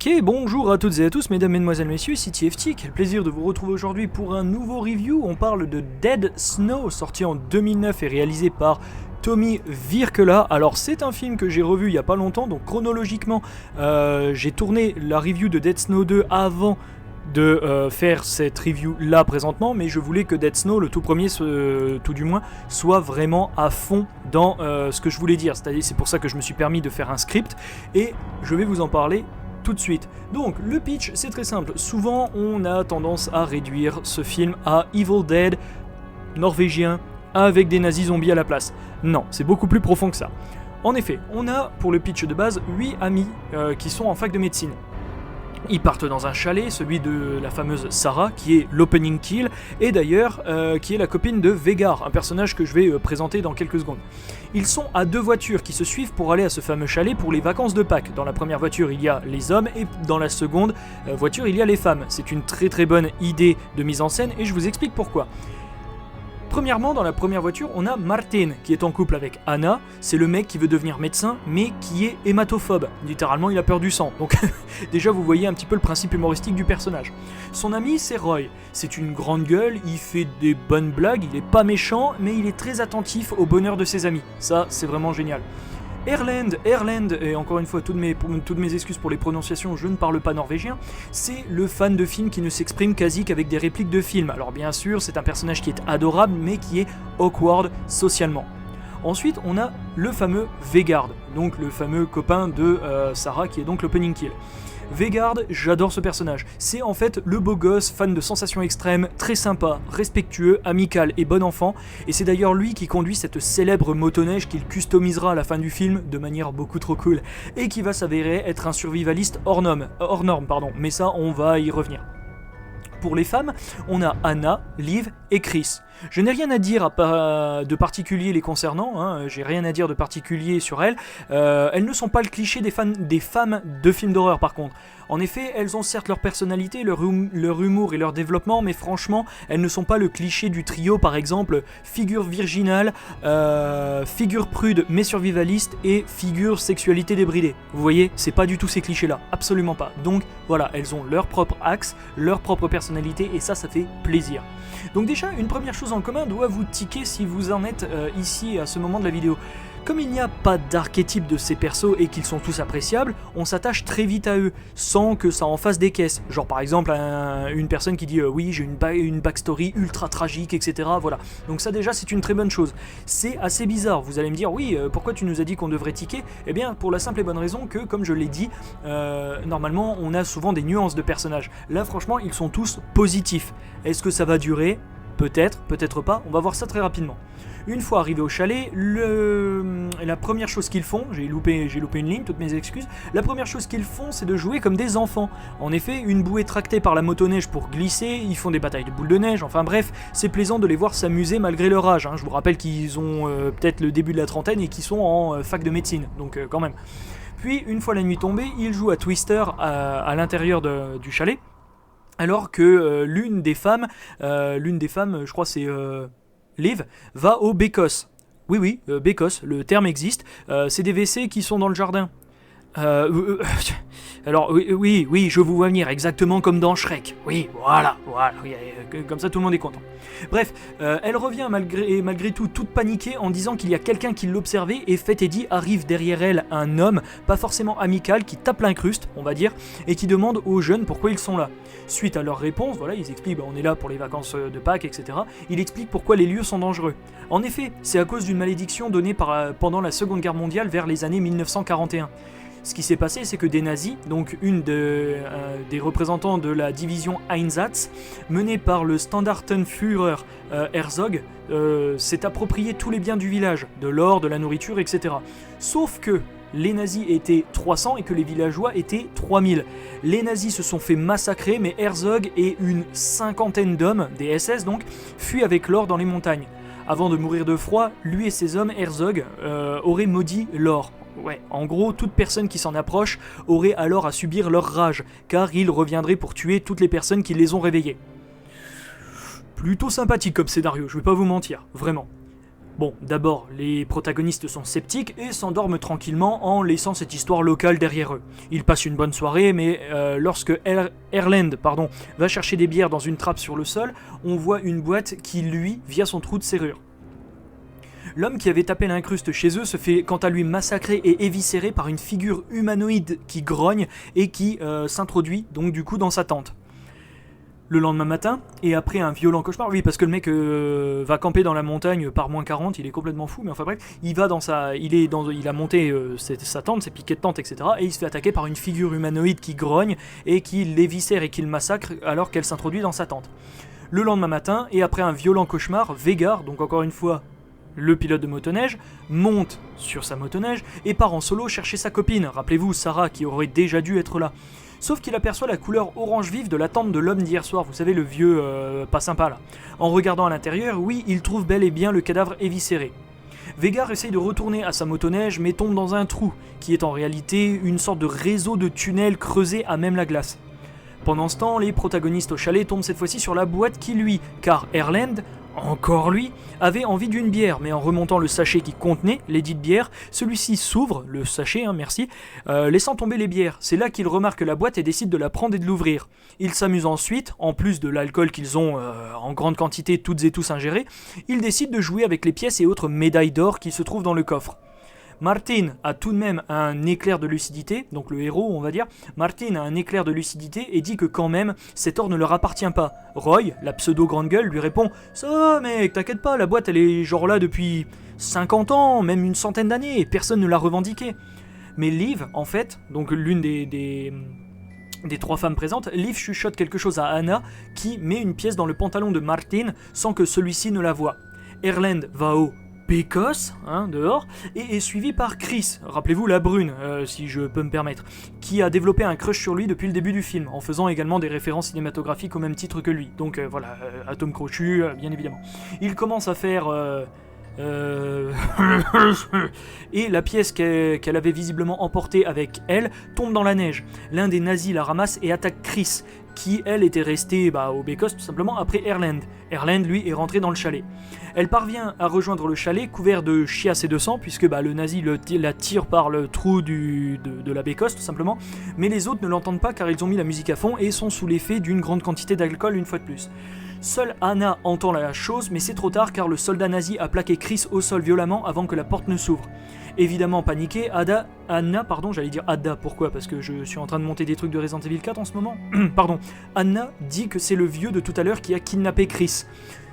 Ok, bonjour à toutes et à tous, mesdames, mesdemoiselles, messieurs, ici TFT, quel plaisir de vous retrouver aujourd'hui pour un nouveau review. On parle de Dead Snow, sorti en 2009 et réalisé par Tommy Wirkola. Alors c'est un film que j'ai revu il y a pas longtemps, donc chronologiquement j'ai tourné la review de Dead Snow 2 avant de faire cette review là présentement, mais je voulais que Dead Snow, le tout premier tout du moins, soit vraiment à fond dans ce que je voulais dire. C'est pour ça que je me suis permis de faire un script et je vais vous en parler tout de suite. Donc le pitch c'est très simple, souvent on a tendance à réduire ce film à Evil Dead norvégien avec des nazis zombies à la place. Non, c'est beaucoup plus profond que ça. En effet, on a pour le pitch de base 8 amis qui sont en fac de médecine. Ils partent dans un chalet, celui de la fameuse Sarah, qui est l'opening kill, et d'ailleurs qui est la copine de Vegard, un personnage que je vais présenter dans quelques secondes. Ils sont à 2 voitures qui se suivent pour aller à ce fameux chalet pour les vacances de Pâques. Dans la première voiture, il y a les hommes, et dans la seconde voiture, il y a les femmes. C'est une très très bonne idée de mise en scène, et je vous explique pourquoi. Premièrement, dans la première voiture, on a Martin qui est en couple avec Anna. C'est le mec qui veut devenir médecin, mais qui est hématophobe. Littéralement, il a peur du sang. Donc, déjà, vous voyez un petit peu le principe humoristique du personnage. Son ami, c'est Roy. C'est une grande gueule, il fait des bonnes blagues, il est pas méchant, mais il est très attentif au bonheur de ses amis. Ça, c'est vraiment génial. Erlend, et encore une fois, toutes mes excuses pour les prononciations, je ne parle pas norvégien, c'est le fan de films qui ne s'exprime quasi qu'avec des répliques de films. Alors bien sûr, c'est un personnage qui est adorable, mais qui est awkward socialement. Ensuite, on a le fameux Vegard, donc le fameux copain de Sarah, qui est donc l'opening kill. Vegard, j'adore ce personnage. C'est en fait le beau gosse, fan de sensations extrêmes, très sympa, respectueux, amical et bon enfant. Et c'est d'ailleurs lui qui conduit cette célèbre motoneige qu'il customisera à la fin du film de manière beaucoup trop cool. Et qui va s'avérer être un survivaliste hors norme. Mais ça, on va y revenir. Pour les femmes, on a Anna, Liv et Chris. Je n'ai rien à dire de particulier les concernant, j'ai rien à dire de particulier sur elles. Elles ne sont pas le cliché des femmes de films d'horreur par contre. En effet, elles ont certes leur personnalité, leur humour et leur développement, mais franchement, elles ne sont pas le cliché du trio par exemple, figure virginale, figure prude mais survivaliste et figure sexualité débridée. Vous voyez, c'est pas du tout ces clichés-là, absolument pas. Donc voilà, elles ont leur propre axe, leur propre personnalité et ça fait plaisir. Donc déjà, une première chose en commun doit vous tiquer si vous en êtes ici à ce moment de la vidéo. Comme il n'y a pas d'archétype de ces persos et qu'ils sont tous appréciables, on s'attache très vite à eux, sans que ça en fasse des caisses. Genre par exemple une personne qui dit oui j'ai une backstory ultra tragique, etc. Voilà. Donc ça déjà c'est une très bonne chose. C'est assez bizarre, vous allez me dire oui pourquoi tu nous as dit qu'on devrait tiquer ? Eh bien pour la simple et bonne raison que comme je l'ai dit, normalement on a souvent des nuances de personnages. Là franchement ils sont tous positifs. Est-ce que ça va durer ? Peut-être, peut-être pas, on va voir ça très rapidement. Une fois arrivé au chalet, la première chose qu'ils font, j'ai loupé une ligne, toutes mes excuses, la première chose qu'ils font c'est de jouer comme des enfants. En effet, une bouée tractée par la motoneige pour glisser, ils font des batailles de boules de neige, enfin bref, c'est plaisant de les voir s'amuser malgré leur âge. Je vous rappelle qu'ils ont peut-être le début de la trentaine et qu'ils sont en fac de médecine, donc quand même. Puis, une fois la nuit tombée, ils jouent à Twister à l'intérieur du chalet. Alors que l'une des femmes, je crois c'est Liv, va au Bécosse. Oui, Bécosse, le terme existe. C'est des WC qui sont dans le jardin. Alors oui, je vous vois venir, exactement comme dans Shrek. Oui, voilà, comme ça tout le monde est content. Bref, elle revient malgré tout toute paniquée en disant qu'il y a quelqu'un qui l'observait et fait et dit arrive derrière elle un homme, pas forcément amical, qui tape l'incruste, on va dire, et qui demande aux jeunes pourquoi ils sont là. Suite à leur réponse, voilà, ils expliquent on est là pour les vacances de Pâques, etc. Il explique pourquoi les lieux sont dangereux. En effet, c'est à cause d'une malédiction donnée pendant la Seconde Guerre mondiale vers les années 1941. Ce qui s'est passé, c'est que des nazis, donc des représentants de la division Einsatz, menée par le Standartenführer Herzog, s'est approprié tous les biens du village, de l'or, de la nourriture, etc. Sauf que les nazis étaient 300 et que les villageois étaient 3000. Les nazis se sont fait massacrer, mais Herzog et une cinquantaine d'hommes, des SS donc, fuient avec l'or dans les montagnes. Avant de mourir de froid, lui et ses hommes, Herzog, auraient maudit l'or. Ouais, en gros, toute personne qui s'en approche aurait alors à subir leur rage, car ils reviendraient pour tuer toutes les personnes qui les ont réveillés. Plutôt sympathique comme scénario, je vais pas vous mentir, vraiment. Bon, d'abord, les protagonistes sont sceptiques et s'endorment tranquillement en laissant cette histoire locale derrière eux. Ils passent une bonne soirée, mais lorsque Erland va chercher des bières dans une trappe sur le sol, on voit une boîte qui luit via son trou de serrure. L'homme qui avait tapé l'incruste chez eux se fait quant à lui massacrer et éviscérer par une figure humanoïde qui grogne et qui s'introduit donc du coup dans sa tente. Le lendemain matin, et après un violent cauchemar, oui parce que le mec va camper dans la montagne par moins 40, il est complètement fou, mais enfin bref, il a monté sa tente, ses piquets de tente, etc. Et il se fait attaquer par une figure humanoïde qui grogne et qui l'éviscère et qui le massacre alors qu'elle s'introduit dans sa tente. Le lendemain matin, et après un violent cauchemar, Veigar, donc encore une fois le pilote de motoneige, monte sur sa motoneige et part en solo chercher sa copine, rappelez-vous Sarah qui aurait déjà dû être là. Sauf qu'il aperçoit la couleur orange vive de la tente de l'homme d'hier soir, vous savez le vieux pas sympa là. En regardant à l'intérieur, oui, il trouve bel et bien le cadavre éviscéré. Veigar essaye de retourner à sa motoneige mais tombe dans un trou, qui est en réalité une sorte de réseau de tunnels creusés à même la glace. Pendant ce temps, les protagonistes au chalet tombent cette fois-ci sur la boîte qui lui, car Erland, encore lui, avait envie d'une bière, mais en remontant le sachet qui contenait les dites bières, celui-ci s'ouvre, le sachet, laissant tomber les bières. C'est là qu'il remarque la boîte et décide de la prendre et de l'ouvrir. Il s'amuse ensuite, en plus de l'alcool qu'ils ont en grande quantité toutes et tous ingéré, il décide de jouer avec les pièces et autres médailles d'or qui se trouvent dans le coffre. Martin a tout de même un éclair de lucidité, donc le héros on va dire, Martin a un éclair de lucidité et dit que quand même cet or ne leur appartient pas. Roy, la pseudo grande gueule, lui répond « Ça mec, t'inquiète pas, la boîte elle est genre là depuis 50 ans, même une centaine d'années, et personne ne l'a revendiquée. » Mais Liv, en fait, donc l'une des trois femmes présentes, Liv chuchote quelque chose à Anna qui met une pièce dans le pantalon de Martin sans que celui-ci ne la voie. Erland va au Bécosse, dehors, et est suivi par Chris, rappelez-vous la brune, si je peux me permettre, qui a développé un crush sur lui depuis le début du film, en faisant également des références cinématographiques au même titre que lui. Donc voilà, atome crochu, bien évidemment. Il commence à faire... et la pièce qu'elle avait visiblement emportée avec elle tombe dans la neige. L'un des nazis la ramasse et attaque Chris, qui elle était restée au Bécosse tout simplement après Erland. Erland lui est rentré dans le chalet. Elle parvient à rejoindre le chalet couvert de chiasse et de sang puisque le nazi la tire par le trou de la Bécosse tout simplement, mais les autres ne l'entendent pas car ils ont mis la musique à fond et sont sous l'effet d'une grande quantité d'alcool une fois de plus. Seule Anna entend la chose, mais c'est trop tard car le soldat nazi a plaqué Chris au sol violemment avant que la porte ne s'ouvre. Évidemment paniquée, Ada, pourquoi ? Parce que je suis en train de monter des trucs de Resident Evil 4 en ce moment. Anna dit que c'est le vieux de tout à l'heure qui a kidnappé Chris.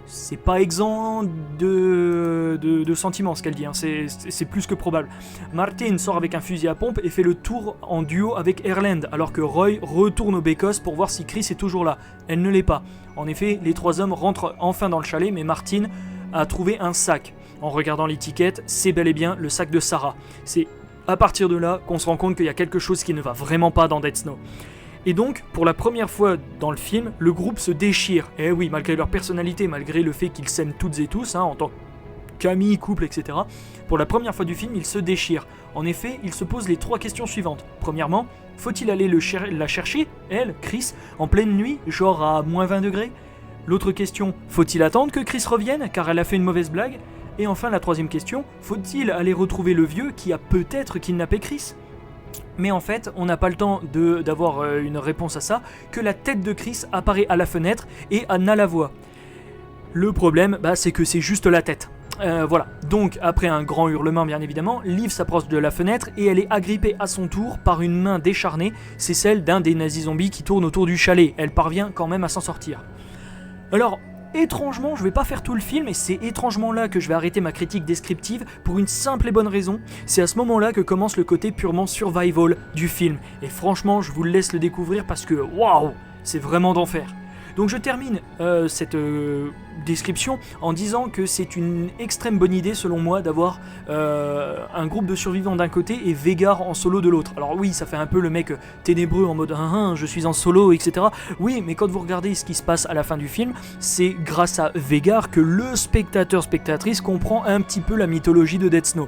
C'est pas exempt de sentiments ce qu'elle dit, c'est plus que probable. Martin sort avec un fusil à pompe et fait le tour en duo avec Erland, alors que Roy retourne au Bécosse pour voir si Chris est toujours là. Elle ne l'est pas. En effet, les trois hommes rentrent enfin dans le chalet, mais Martin a trouvé un sac. En regardant l'étiquette, c'est bel et bien le sac de Sarah. C'est à partir de là qu'on se rend compte qu'il y a quelque chose qui ne va vraiment pas dans Dead Snow. Et donc, pour la première fois dans le film, le groupe se déchire. Et oui, malgré leur personnalité, malgré le fait qu'ils s'aiment toutes et tous, en tant qu'amis, couple, etc. Pour la première fois du film, ils se déchirent. En effet, ils se posent les trois questions suivantes. Premièrement, faut-il aller la chercher, elle, Chris, en pleine nuit, genre à moins 20 degrés ? L'autre question, faut-il attendre que Chris revienne, car elle a fait une mauvaise blague ? Et enfin, la troisième question, faut-il aller retrouver le vieux qui a peut-être kidnappé Chris ? Mais en fait, on n'a pas le temps d'avoir une réponse à ça, que la tête de Chris apparaît à la fenêtre et Anna la voit. Le problème, c'est que c'est juste la tête. Voilà. Donc, après un grand hurlement, bien évidemment, Liv s'approche de la fenêtre et elle est agrippée à son tour par une main décharnée. C'est celle d'un des nazis zombies qui tourne autour du chalet. Elle parvient quand même à s'en sortir. Alors, étrangement, je vais pas faire tout le film et c'est étrangement là que je vais arrêter ma critique descriptive pour une simple et bonne raison. C'est à ce moment-là que commence le côté purement survival du film. Et franchement, je vous le laisse le découvrir parce que waouh, c'est vraiment d'enfer. Donc je termine cette description en disant que c'est une extrême bonne idée selon moi d'avoir un groupe de survivants d'un côté et Veigar en solo de l'autre. Alors oui, ça fait un peu le mec ténébreux en mode je suis en solo, etc. Oui, mais quand vous regardez ce qui se passe à la fin du film, c'est grâce à Veigar que le spectatrice comprend un petit peu la mythologie de Dead Snow.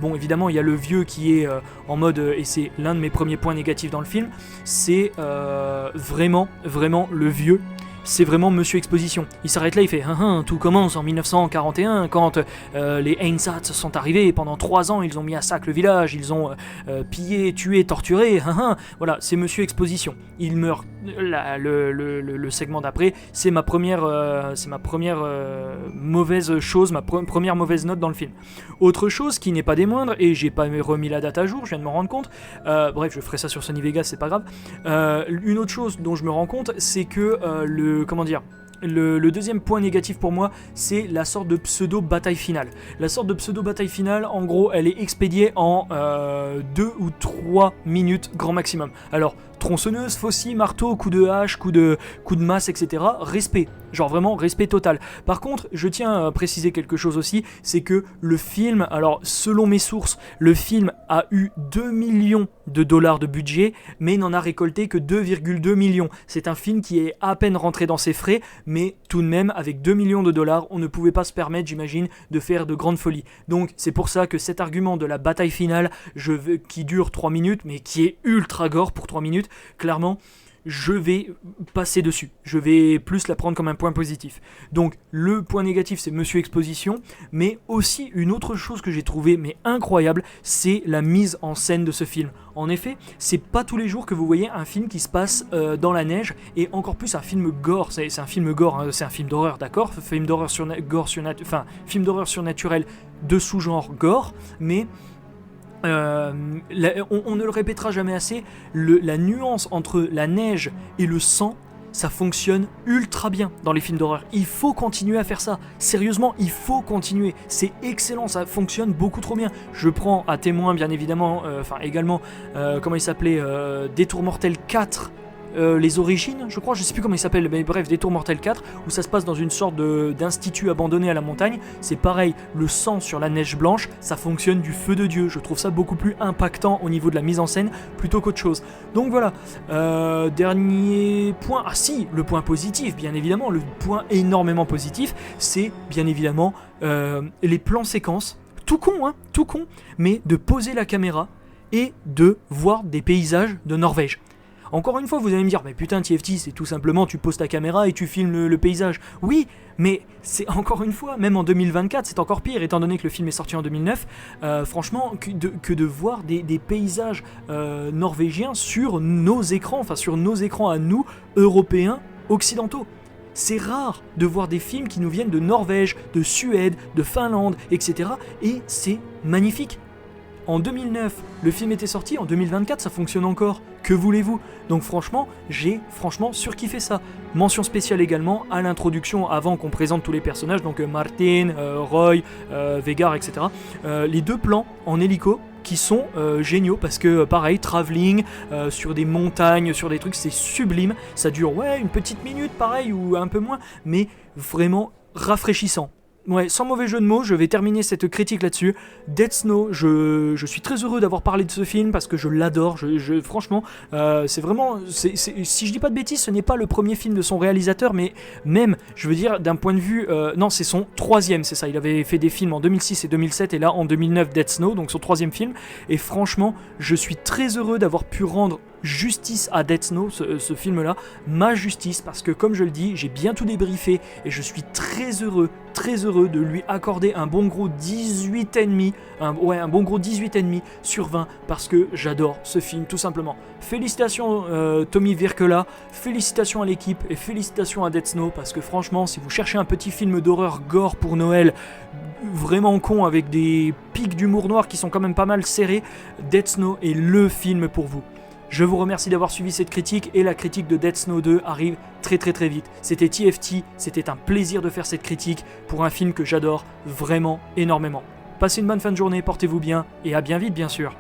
Bon, évidemment, il y a le vieux qui est en mode, et c'est l'un de mes premiers points négatifs dans le film, c'est vraiment le vieux c'est vraiment Monsieur Exposition. Il s'arrête là, il fait tout commence en 1941 quand les Einsatz sont arrivés et pendant 3 ans ils ont mis à sac le village, ils ont pillé, tué, torturé. Voilà, c'est Monsieur Exposition. Il meurt. Le segment d'après, c'est ma première mauvaise chose, ma première mauvaise note dans le film. Autre chose qui n'est pas des moindres, et j'ai pas remis la date à jour, je viens de me rendre compte. Bref, je ferai ça sur Sony Vegas, c'est pas grave. Une autre chose dont je me rends compte, c'est que le deuxième point négatif pour moi, c'est la sorte de pseudo-bataille finale. La sorte de pseudo-bataille finale, en gros, elle est expédiée en 2 ou 3 minutes grand maximum. Alors, tronçonneuse, faucille, marteau, coup de hache, coup de masse, etc. Respect. Genre vraiment respect total. Par contre, je tiens à préciser quelque chose aussi, c'est que le film, alors selon mes sources, le film a eu 2 millions de dollars de budget, mais n'en a récolté que 2,2 millions. C'est un film qui est à peine rentré dans ses frais, mais tout de même, avec 2 millions de dollars, on ne pouvait pas se permettre, j'imagine, de faire de grandes folies. Donc c'est pour ça que cet argument de la bataille finale, qui dure 3 minutes, mais qui est ultra gore pour 3 minutes, clairement, je vais passer dessus. Je vais plus la prendre comme un point positif. Donc le point négatif, c'est Monsieur Exposition, mais aussi une autre chose que j'ai trouvé mais incroyable, c'est la mise en scène de ce film. En effet, c'est pas tous les jours que vous voyez un film qui se passe dans la neige, et encore plus un film gore. C'est un film gore, hein, c'est un film d'horreur, d'accord, film d'horreur film d'horreur surnaturel de sous-genre gore, mais on ne le répétera jamais assez, la nuance entre la neige et le sang, ça fonctionne ultra bien dans les films d'horreur. Il faut continuer à faire ça. Sérieusement, il faut continuer. C'est excellent, ça fonctionne beaucoup trop bien. Je prends à témoin, bien évidemment, comment il s'appelait, Détour Mortel 4, les origines, je crois, je sais plus comment il s'appelle, mais bref, Détour Mortel 4, où ça se passe dans une sorte d'institut abandonné à la montagne. C'est pareil, le sang sur la neige blanche, ça fonctionne du feu de Dieu. Je trouve ça beaucoup plus impactant au niveau de la mise en scène plutôt qu'autre chose. Donc voilà, dernier point, le point positif, bien évidemment, le point énormément positif, c'est bien évidemment les plans séquences, tout con, mais de poser la caméra et de voir des paysages de Norvège. Encore une fois, vous allez me dire, mais putain, TFT, c'est tout simplement, tu poses ta caméra et tu filmes le paysage. Oui, mais c'est encore une fois, même en 2024, c'est encore pire, étant donné que le film est sorti en 2009. Franchement, que de voir des paysages norvégiens sur nos écrans à nous, Européens, occidentaux. C'est rare de voir des films qui nous viennent de Norvège, de Suède, de Finlande, etc. Et c'est magnifique. En 2009, le film était sorti, en 2024, ça fonctionne encore. Que voulez-vous ? Donc franchement, j'ai surkiffé ça. Mention spéciale également à l'introduction, avant qu'on présente tous les personnages, donc Martin, Roy, Vegard, etc. Les 2 plans en hélico qui sont géniaux, parce que pareil, travelling sur des montagnes, sur des trucs, c'est sublime. Ça dure une petite minute, pareil, ou un peu moins, mais vraiment rafraîchissant. Ouais, sans mauvais jeu de mots, je vais terminer cette critique là-dessus. Dead Snow, je suis très heureux d'avoir parlé de ce film parce que je l'adore. Franchement, c'est vraiment... si je dis pas de bêtises, ce n'est pas le premier film de son réalisateur, mais même, je veux dire, d'un point de vue... non, c'est son 3e, c'est ça. Il avait fait des films en 2006 et 2007, et là, en 2009, Dead Snow, donc son 3e film. Et franchement, je suis très heureux d'avoir pu rendre justice à Dead Snow, ce film-là, ma justice, parce que comme je le dis, j'ai bien tout débriefé, et je suis très heureux de lui accorder un bon gros 18,5, un bon gros 18,5 sur 20, parce que j'adore ce film, tout simplement. Félicitations Tommy Wirkola, félicitations à l'équipe, et félicitations à Dead Snow, parce que franchement, si vous cherchez un petit film d'horreur gore pour Noël, vraiment con, avec des pics d'humour noir qui sont quand même pas mal serrés, Dead Snow est le film pour vous. Je vous remercie d'avoir suivi cette critique, et la critique de Dead Snow 2 arrive très très très vite. C'était TFT, c'était un plaisir de faire cette critique pour un film que j'adore vraiment énormément. Passez une bonne fin de journée, portez-vous bien, et à bien vite bien sûr.